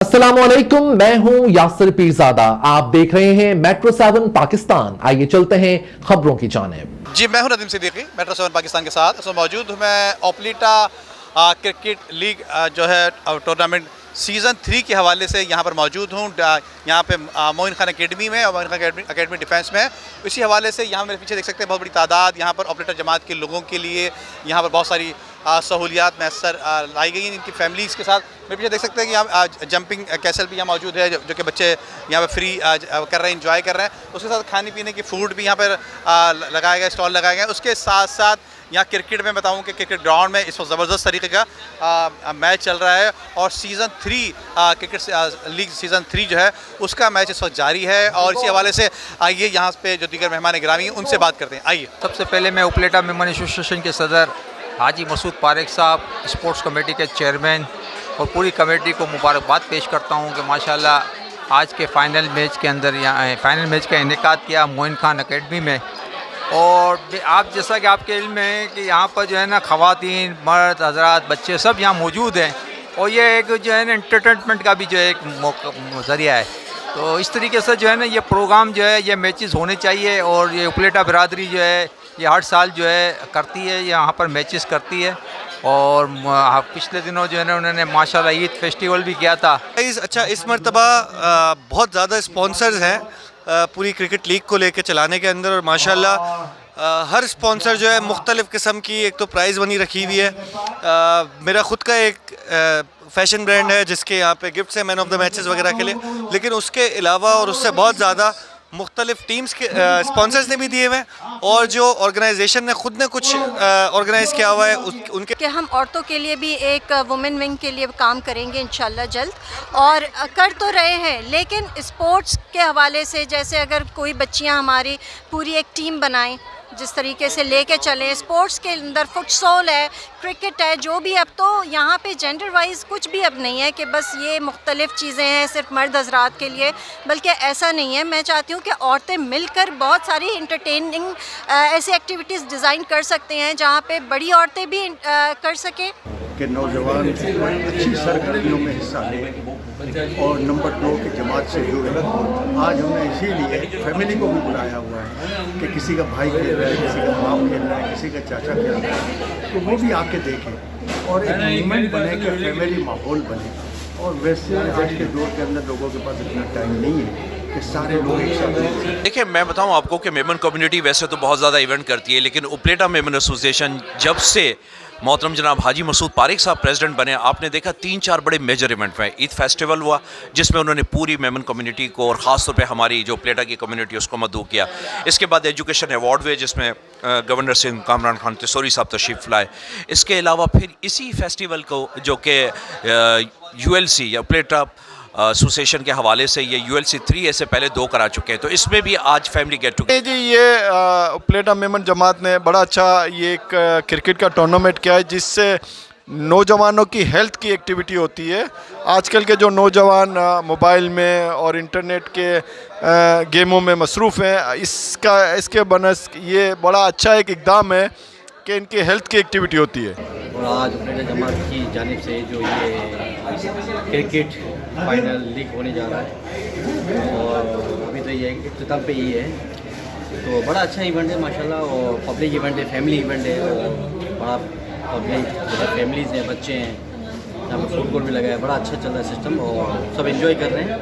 अस्सलामुअलैकुम, मैं हूं यासिर पीरजादा। आप देख रहे हैं मेट्रो 7 पाकिस्तान। आइए चलते हैं खबरों की जानिब। जी, मैं हूं नदीम सिद्दीकी मेट्रो 7 पाकिस्तान के साथ। इसमें मौजूद हूं मैं ओप्लीटा क्रिकेट लीग जो है टूर्नामेंट सीज़न 3 के हवाले से यहाँ पर मौजूद हूँ। यहाँ पे मोइन खान अकेडमी में और मोइन खान अकेडमी डिफेंस में है। इसी हवाले से यहाँ मेरे पीछे देख सकते हैं बहुत बड़ी तादाद यहाँ पर ओप्लीटा जमात के लोगों के लिए यहाँ पर बहुत सारी सहूलियात मैसर लाई गई हैं इनकी फैमिलीज़ के साथ। मेरे पीछे देख सकते हैं कि यहाँ जंपिंग कैसल भी यहाँ मौजूद है जो कि बच्चे यहाँ पर फ्री कर रहे हैं, इंजॉय कर रहे हैं। उसके साथ खाने पीने की फ़ूड भी यहाँ पर लगाया गया, स्टॉल लगाए गए। उसके साथ साथ यहाँ क्रिकेट में बताऊँ कि क्रिकेट ग्राउंड में इस वक्त ज़बरदस्त तरीके का मैच चल रहा है और सीज़न 3 क्रिकेट लीग सीज़न 3 जो है उसका मैच इस वक्त जारी है। और इसी हवाले से आइए यहाँ पे जो दीगर मेहमान गिरामी हैं उनसे बात करते हैं। आइए। सबसे पहले मैं ओप्लीटा मेमन एसोसिएशन के सदर हाजी मसूद पारेख साहब, स्पोर्ट्स कमेटी के चेयरमैन और पूरी कमेटी को मुबारकबाद पेश करता हूँ कि माशाल्लाह आज के फ़ाइनल मैच के अंदर यहाँ फ़ाइनल मैच का इनेकाद किया मोइन खान अकेडमी में। और आप जैसा कि आपके इल्म में है कि यहाँ पर जो है ना ख़वातीन, मर्द, हज़रात, बच्चे सब यहाँ मौजूद हैं और ये एक जो है ना एंटरटेनमेंट का भी जो है एक ज़रिया है। तो इस तरीके से जो है ना ये प्रोग्राम जो है ये मैचेस होने चाहिए और ये ओप्लीटा बिरादरी जो है ये हर साल जो है करती है, यहाँ पर मैचेस करती है। और पिछले दिनों जो है ना उन्होंने माशाल्लाह ईद फेस्टिवल भी किया था। अच्छा, इस मरतबा बहुत ज़्यादा स्पॉन्सर्स हैं पूरी क्रिकेट लीग को लेकर चलाने के अंदर और माशाल्लाह हर स्पॉन्सर जो है मुख्तलिफ़ किस्म की एक तो प्राइज़ बनी रखी हुई है। मेरा ख़ुद का एक फैशन ब्रांड है जिसके यहाँ पे गिफ्ट्स हैं मैन ऑफ द मैचेस वगैरह के लिए, लेकिन उसके अलावा और उससे बहुत ज़्यादा मुख्तलिफ टीम्स के स्पॉन्सर्स ने भी दिए हुए हैं और जो ऑर्गेनाइजेशन ने खुद ने कुछ ऑर्गेनाइज़ किया हुआ है उनके कि हम औरतों के लिए भी एक वुमेन विंग के लिए काम करेंगे इंशाल्लाह जल्द। और कर तो रहे हैं लेकिन स्पोर्ट्स के हवाले से जैसे अगर कोई बच्चियां हमारी पूरी एक टीम बनाएं, जिस तरीके से लेके चलें, स्पोर्ट्स के अंदर फुटसॉल है, क्रिकेट है, जो भी अब तो यहाँ पे जेंडर वाइज कुछ भी अब नहीं है कि बस ये मुख्तलिफ़ चीज़ें हैं सिर्फ मर्द हज़रात के लिए, बल्कि ऐसा नहीं है। मैं चाहती हूँ कि औरतें मिलकर बहुत सारी इंटरटेनिंग ऐसी एक्टिविटीज़ डिज़ाइन कर सकते हैं जहाँ पे बड़ी औरतें भी कर सकें कि नौजवान अच्छी सरगर्मियों में हिस्सा लें और नंबर 2 की जमात से जुड़े। आज हमने इसीलिए फैमिली को भी बुलाया हुआ है कि किसी का भाई खेल रहा है, किसी का बाप खेल रहा है, किसी का चाचा खेल रहा है, तो वो भी आके देखें और एक मूवमेंट बने कि फैमिली माहौल बने। और वैसे आज के दौर के अंदर लोगों के पास इतना टाइम नहीं है कि सारे लोग एक साथ। देखिए, मैं बताऊं आपको कि मेमन कम्युनिटी वैसे तो बहुत ज़्यादा इवेंट करती है, लेकिन ओप्लीटा मेमन एसोसिएशन जब से मोहतरम जनाब हाजी मसूद पारेख साहब प्रेसिडेंट बने, आपने देखा 3-4 बड़े मेजर इवेंट हुए। ईद फेस्टिवल हुआ जिसमें उन्होंने पूरी मेमन कम्युनिटी को और ख़ास तौर पे हमारी जो ओप्लीटा की कम्युनिटी उसको मदऊ किया। इसके बाद एजुकेशन अवार्ड हुए जिसमें गवर्नर सिंध कामरान खान तिसोरी साहब तशरीफ़ लाए। इसके अलावा फिर इसी फेस्टिवल को जो कि ULC या ओप्लीटा एसोसिएशन के हवाले से ये ULC 3 ऐसे पहले 2 करा चुके हैं, तो इसमें भी आज फैमिली गेट टुगेदर। जी, ये ओप्लीटा मेमन जमात ने बड़ा अच्छा ये एक क्रिकेट का टूर्नामेंट किया है जिससे नौजवानों की हेल्थ की एक्टिविटी होती है। आजकल के जो नौजवान मोबाइल में और इंटरनेट के गेमों में मसरूफ़ हैं, इसके बनस ये बड़ा अच्छा एक इक़दाम है कि इनकी हेल्थ की एक्टिविटी होती है। और आज ओप्लीटा जमात की जानिब से जो ये क्रिकेट फाइनल लीग होने जा रहा है और अभी तो ये इख्तिताम पे ही है, तो बड़ा अच्छा इवेंट है माशाल्लाह। और पब्लिक इवेंट है, फैमिली इवेंट है और बड़ा पब्लिक फैमिलीज़ हैं, बच्चे हैं, यहाँ पर फूड कोर्ट भी लगा है। बड़ा अच्छा चल रहा है सिस्टम और सब एंजॉय कर रहे हैं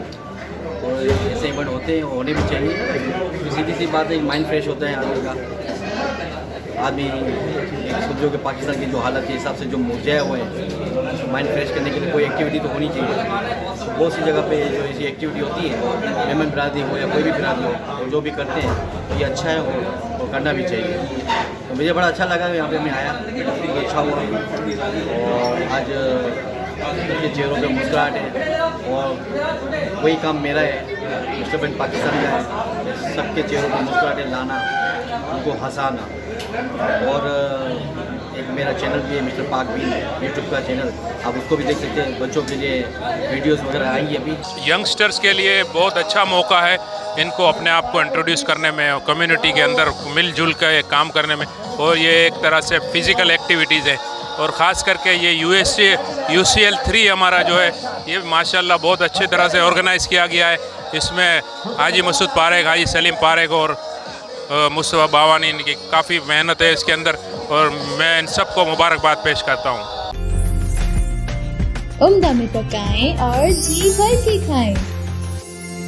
और ऐसे इवेंट होते हैं, होने भी चाहिए। तो सीधी सी बात है, माइंड फ्रेश होता है आदमी का। आदमी समझो कि पाकिस्तान की जो हालत के हिसाब से जो मुरझाए हुए हैं, माइंड फ्रेश करने के लिए कोई एक्टिविटी तो होनी चाहिए। बहुत सी जगह पे जो ऐसी एक्टिविटी होती है, मेमन बिरादरी हो या कोई भी बिरादरी हो, जो भी करते हैं तो ये अच्छा है और करना भी चाहिए। तो मुझे बड़ा अच्छा लगा यहाँ पे मैं आया, तो अच्छा हुआ। और आज के चेहरों पे मुस्कुराहट है और वही काम मेरा है, मिस्टर बैंक पाकिस्तान का है, सबके चेहरों पर मुस्कुराहट लाना, उनको हंसाना। और एक मेरा चैनल भी है मिस्टर पाक भी यूट्यूब का चैनल, आप उसको भी देख सकते हैं। बच्चों के लिए वीडियोस वगैरह आएंगी अभी। यंगस्टर्स के लिए बहुत अच्छा मौका है इनको अपने आप को इंट्रोड्यूस करने में और कम्युनिटी के अंदर मिलजुल कर काम करने में। और ये एक तरह से फिज़िकल एक्टिविटीज़ है और ख़ास करके ये UCL 3 हमारा जो है ये माशाल्लाह बहुत अच्छी तरह से ऑर्गेनाइज़ किया गया है। इसमें हाजी मसूद पारेख, हाजी सलीम पारेख और मुस्तफ़ा बावानी, इनकी काफ़ी मेहनत है इसके अंदर और मैं इन सबको मुबारकबाद पेश करता हूँ। उम्दा में पकाएं और जी भर के खाएं।